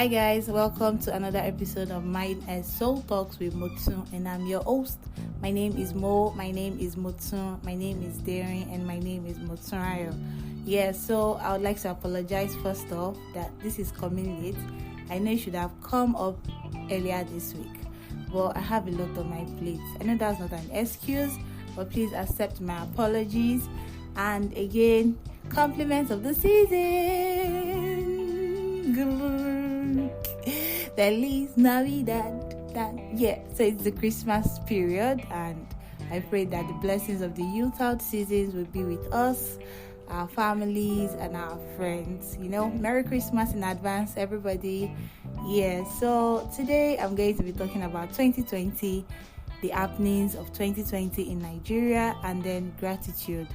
Hi guys, welcome to another episode of Mind and Soul Talks with Motun, and I'm your host. My name is Mo, my name is Motun, my name is Daring, and my name is Motunrayo. So I would like to apologize first off that this is coming late. I know it should have come up earlier this week, but I have a lot on my plate. I know that's not an excuse, but please accept my apologies. And again, compliments of the season. Feliz Navidad. So it's the Christmas period, and I pray that the blessings of the youth-out seasons will be with us, our families, and our friends. Merry Christmas in advance, everybody. So today I'm going to be talking about 2020, the happenings of 2020 in Nigeria, and then gratitude.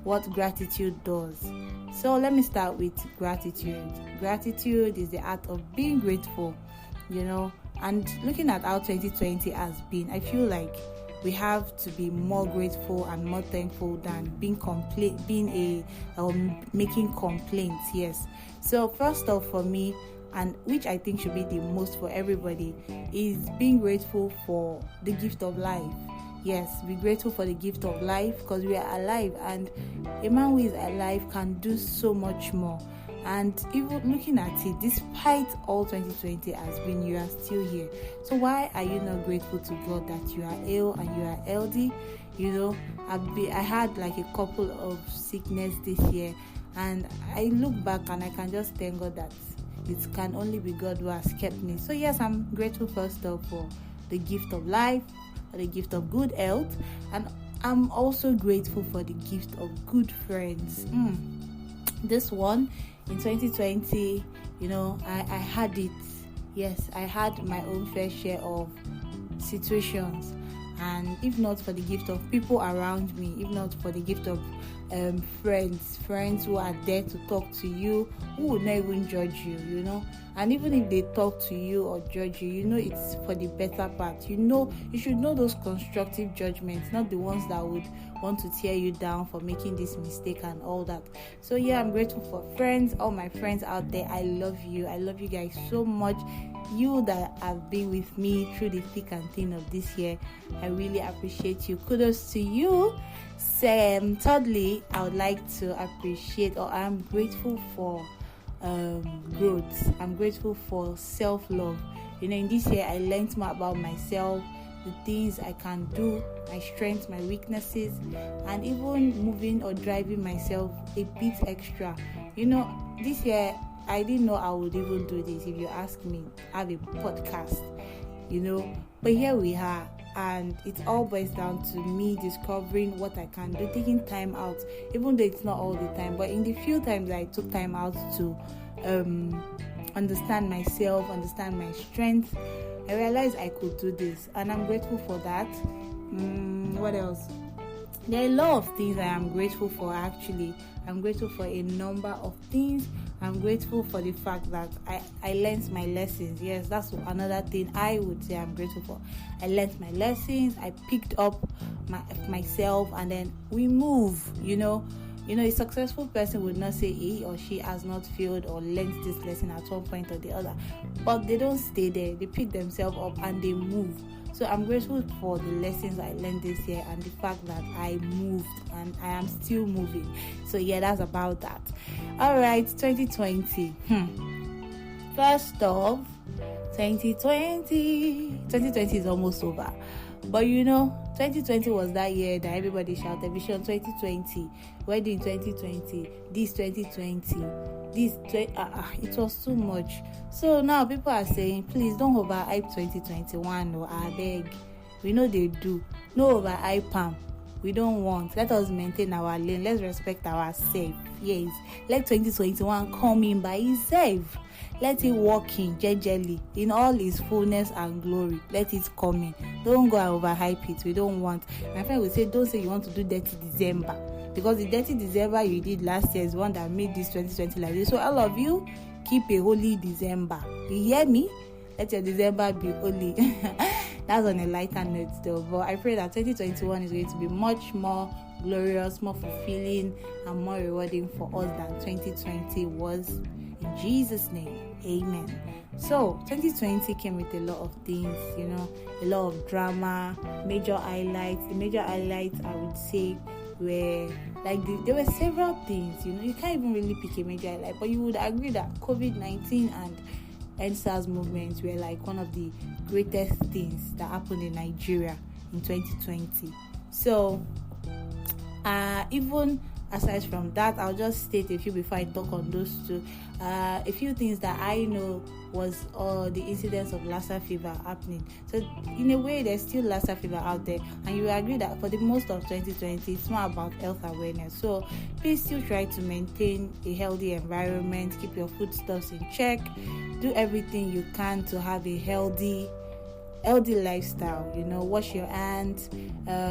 What gratitude does. So let me start with gratitude. Gratitude is the art of being grateful, and looking at how 2020 has been, I feel like we have to be more grateful and more thankful than making complaints. Yes. So first off, for me, and which I think should be the most for everybody, is being grateful for the gift of life. Yes, be grateful for the gift of life, because we are alive, and a man who is alive can do so much more. And even looking at it, despite all 2020 has been, you are still here. So why are you not grateful to God that you are ill and you are healthy? I had like a couple of sickness this year, and I look back and I can just thank God that it can only be God who has kept me. So yes, I'm grateful first off for the gift of life, for the gift of good health, and I'm also grateful for the gift of good friends. This one in 2020, I had it. Yes, I had my own fair share of situations, and if not for the gift of people around me, if not for the gift of friends who are there to talk to you, who would not even judge you, and even if they talk to you or judge you, it's for the better part. You should know those constructive judgments, not the ones that would want to tear you down for making this mistake and all that. So I'm grateful for friends, all my friends out there. I love you guys so much. You that have been with me through the thick and thin of this year, I really appreciate you. Kudos to you. Thirdly, I would like to appreciate, or I'm grateful for growth. I'm grateful for self-love. In this year, I learned more about myself, the things I can do, my strengths, my weaknesses, and even moving or driving myself a bit extra. This year, I didn't know I would even do this. If you ask me, have a podcast, but here we are. And it all boils down to me discovering what I can do, taking time out, even though it's not all the time. But in the few times I took time out to understand myself, understand my strengths, I realized I could do this. And I'm grateful for that. What else? There are a lot of things I am grateful for, actually. I'm grateful for a number of things. I'm grateful for the fact that I learned my lessons. Yes, that's another thing I would say I'm grateful for. I learned my lessons. I picked up myself, and then we move. A successful person would not say he or she has not failed or learned this lesson at one point or the other, but they don't stay there. They pick themselves up and they move. So I'm grateful for the lessons I learned this year and the fact that I moved and I am still moving. So that's about that. All right, 2020. First off, 2020 is almost over. But 2020 was that year that everybody shouted, Vision 2020, Wedding 2020, this 2020, it was too much. So now people are saying, please don't overhype 2021, no, I beg. We know they do. No overhype am. We don't want. Let us maintain our lane. Let's respect ourselves. Yes. Let 2021 come in by itself. Let it walk in jejely in all its fullness and glory. Let it come in. Don't go and overhype it. We don't want. My friend would say, don't say you want to do dirty December, because the dirty December you did last year is one that made this 2020 like this. So all of you, keep a holy December. You hear me? Let your December be holy. That's on a lighter note though. But I pray that 2021 is going to be much more glorious, more fulfilling, and more rewarding for us than 2020 was. In Jesus' name, amen. So 2020 came with a lot of things, a lot of drama, major highlights. The major highlights, I would say, were there were several things. You can't even really pick a major highlight, but you would agree that COVID-19 and EndSARS movements were one of the greatest things that happened in Nigeria in 2020. So even aside from that, I'll just state a few before I talk on those two. A few things that I know was the incidence of Lassa fever happening. So in a way, there's still Lassa fever out there, and you will agree that for the most of 2020, it's more about health awareness. So please still try to maintain a healthy environment, keep your foodstuffs in check, do everything you can to have a healthy lifestyle. Wash your hands,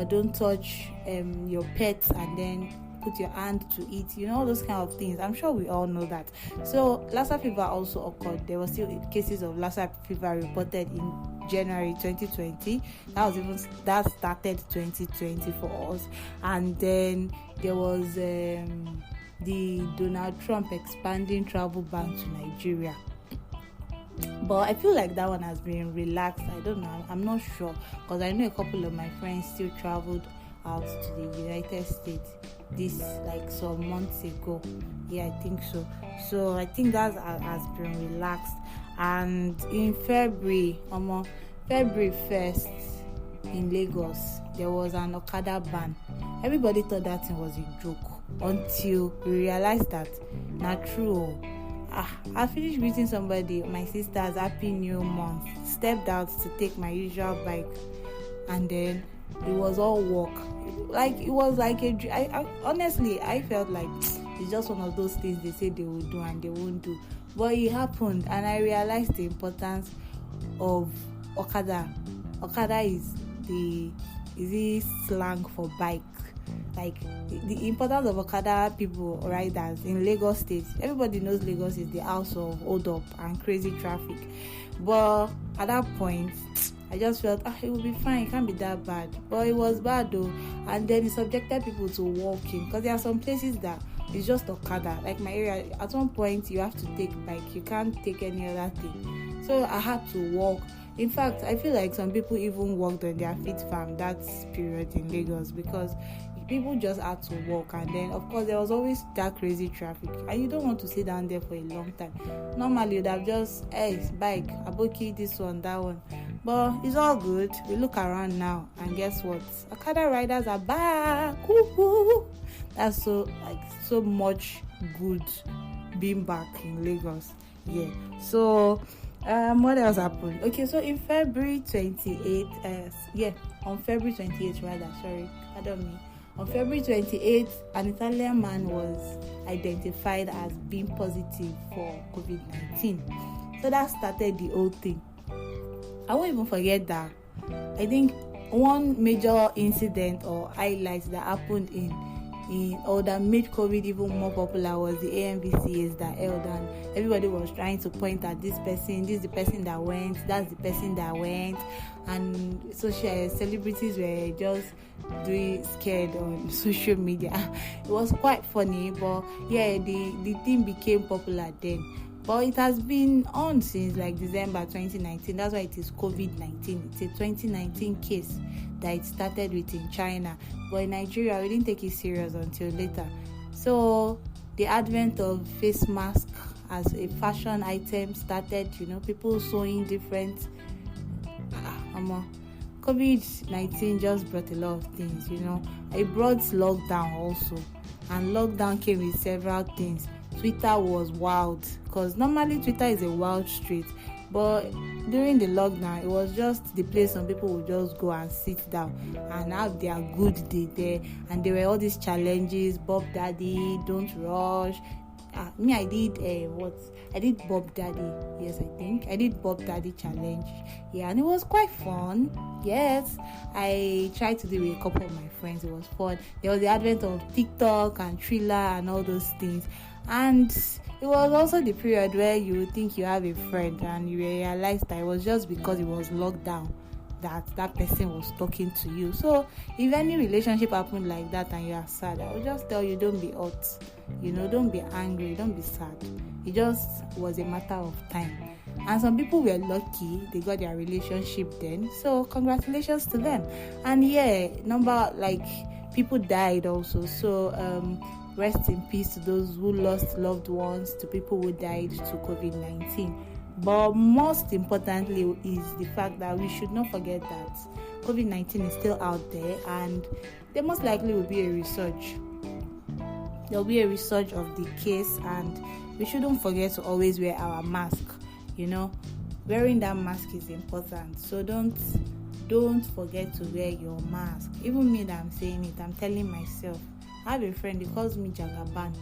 don't touch your pets, and then put your hand to eat, all those kind of things. I'm sure we all know that. So Lassa fever also occurred. There were still cases of Lassa fever reported in January 2020. That started 2020 for us. And then there was the Donald Trump expanding travel ban to Nigeria. But I feel like that one has been relaxed. I don't know. I'm not sure, because I know a couple of my friends still traveled out to the United States this some months ago. Yeah, I think so. So I think that has been relaxed. And in February 1st in Lagos, there was an Okada ban. Everybody thought that thing was a joke until we realized that not true. I finished greeting somebody, my sister's happy new month, stepped out to take my usual bike, and then it was all walk. It was like I honestly, I felt like it's just one of those things they say they will do and they won't do. But it happened, and I realized the importance of Okada. Okada is the slang for bike. The importance of Okada people, riders in Lagos State. Everybody knows Lagos is the house of hold up and crazy traffic. But at that point, I just felt it will be fine, it can't be that bad. But it was bad though, and then it subjected people to walking, because there are some places that it's just Okada. Like my area, at one point you have to take bike, you can't take any other thing. So I had to walk. In fact, I feel like some people even walked on their feet from that period in Lagos, because people just had to walk. And then of course there was always that crazy traffic, and you don't want to sit down there for a long time. Normally you'd have just bike, aboki, this one, that one. But it's all good. We look around now, and guess what? Okada riders are back. Woo-hoo. That's so much good being back in Lagos. Yeah. So what else happened? Okay, so in February 28th, on February 28th rather, sorry, pardon me. On February 28th, an Italian man was identified as being positive for COVID-19. So that started the whole thing. I won't even forget that. I think one major incident or highlight that happened or that made COVID even more popular was the AMVCAs that held, and everybody was trying to point at this is the person that went, that's the person that went, and celebrities were just doing scared on social media. It was quite funny, but yeah, the thing became popular then. But it has been on since December 2019. That's why it is COVID-19. It's a 2019 case that it started with in China. But in Nigeria, we didn't take it serious until later. So the advent of face mask as a fashion item started, people sewing different. COVID-19 just brought a lot of things, It brought lockdown also. And lockdown came with several things. Twitter was wild, because normally Twitter is a wild street, but during the lockdown it was just the place some people would just go and sit down and have their good day there. And there were all these challenges: Bob Daddy, don't rush. I did Bob Daddy. Yes, I think I did Bob Daddy challenge. Yeah, and it was quite fun. Yes, I tried to do it with a couple of my friends. It was fun. There was the advent of TikTok and Thriller and all those things. And it was also the period where you would think you have a friend and you realize that it was just because it was lockdown that person was talking to you. So if any relationship happened like that and you are sad, I would just tell you, don't be hurt, don't be angry, don't be sad. It just was a matter of time. And some people were lucky, they got their relationship then, so congratulations to them. And people died also, so rest in peace to those who lost loved ones, to people who died to COVID-19. But most importantly is the fact that we should not forget that COVID-19 is still out there, and there most likely will be a resurge. There will be a resurge of the case, and we shouldn't forget to always wear our mask. Wearing that mask is important, so don't forget to wear your mask. Even me that I'm saying it, I'm telling myself. I have a friend, he calls me Jagaban,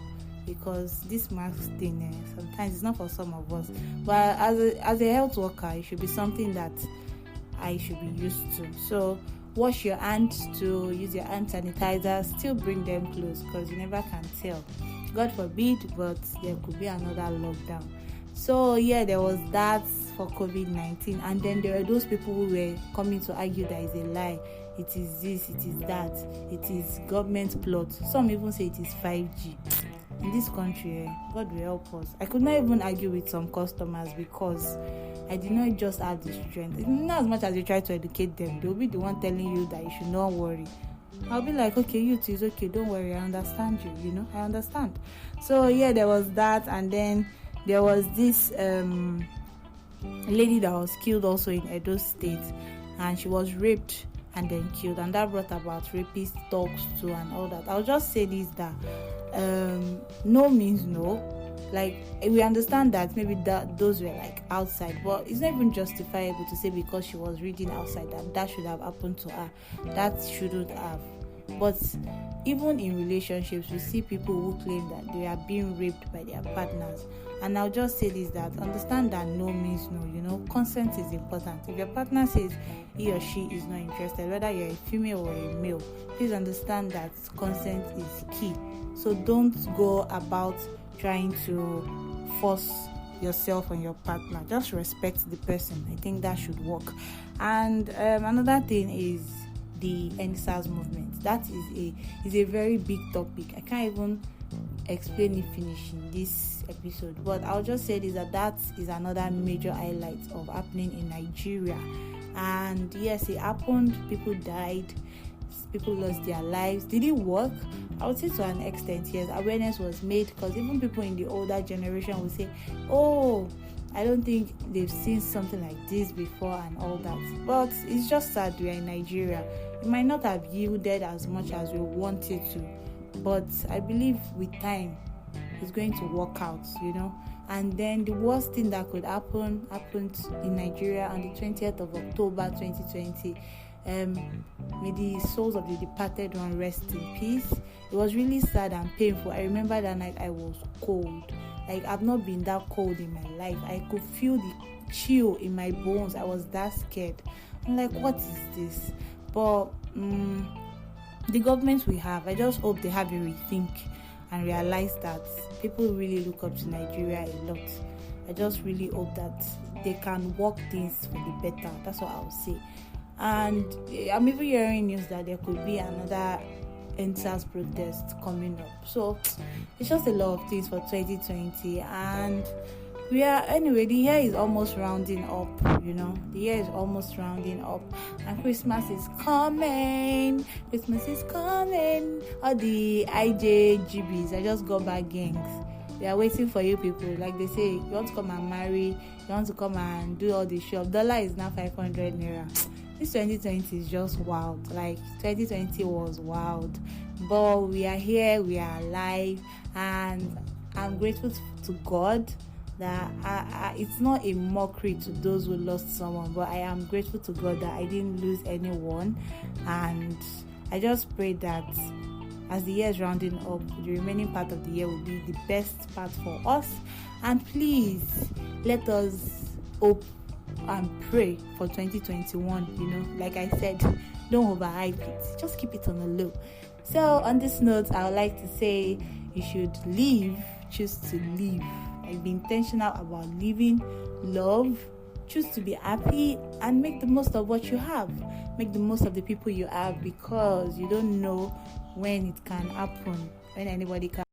because this mask thing, sometimes it's not for some of us, but as a health worker, it should be something that I should be used to. So wash your hands, to use your hand sanitizer, still bring them close, because you never can tell. God forbid, but there could be another lockdown. So there was that for COVID-19, and then there were those people who were coming to argue that it's a lie. It is this, it is that, it is government plot. Some even say it is 5G. In this country, God will help us. I could not even argue with some customers because I did not just have the strength. Not as much as you try to educate them, they'll be the one telling you that you should not worry. I'll be like, okay, it is okay, don't worry, I understand you, I understand. So there was that, and then there was this lady that was killed also in Edo State, and she was raped and then killed, and that brought about rapist talks too and all that. I'll just say this, that no means no. Like, we understand that maybe those were like outside, but it's not even justifiable to say because she was reading outside that should have happened to her. That shouldn't have. But even in relationships, we see people who claim that they are being raped by their partners. And I'll just say this, that understand that no means no. Consent is important. If your partner says he or she is not interested, whether you're a female or a male, please understand that consent is key. So don't go about trying to force yourself on your partner. Just respect the person. I think that should work. And another thing is the NSAS movement. That is a very big topic. I can't even explain it finishing this episode, but I'll just say this, that is another major highlight of happening in Nigeria. And yes, it happened. People died, people lost their lives. Did it work? I would say to an extent, yes. Awareness was made, because even people in the older generation would say, oh, I don't think they've seen something like this before and all that. But it's just sad we're in Nigeria. It might not have yielded as much as we wanted to, but I believe with time it's going to work out, And then the worst thing that could happened in Nigeria on the 20th of October 2020. May the souls of the departed one rest in peace. It was really sad and painful. I remember that night I was cold. Like, I've not been that cold in my life. I could feel the chill in my bones. I was that scared. I'm like, what is this? But the government we have, I just hope they have a rethink and realize that people really look up to Nigeria a lot. I just really hope that they can work things for the better. That's what I'll say. And I'm even hearing news that there could be another NSAS protest coming up. So it's just a lot of things for 2020, and the year is almost rounding up. The year is almost rounding up, and Christmas is coming. All the IJGBs, I just got back gangs, they are waiting for you people. Like they say, you want to come and marry, you want to come and do all the shop. Dollar is now 500 naira. This 2020 is just wild. Like, 2020 was wild, but we are here, we are alive, and I'm grateful to God that it's not a mockery to those who lost someone, but I am grateful to God that I didn't lose anyone. And I just pray that as the year is rounding up, the remaining part of the year will be the best part for us. And please let us hope and pray for 2021. Like I said, don't overhype it, just keep it on the low. So on this note, I would like to say you should choose to live. Like, be intentional about living, love, choose to be happy and make the most of what you have. Make the most of the people you have, because you don't know when it can happen, when anybody can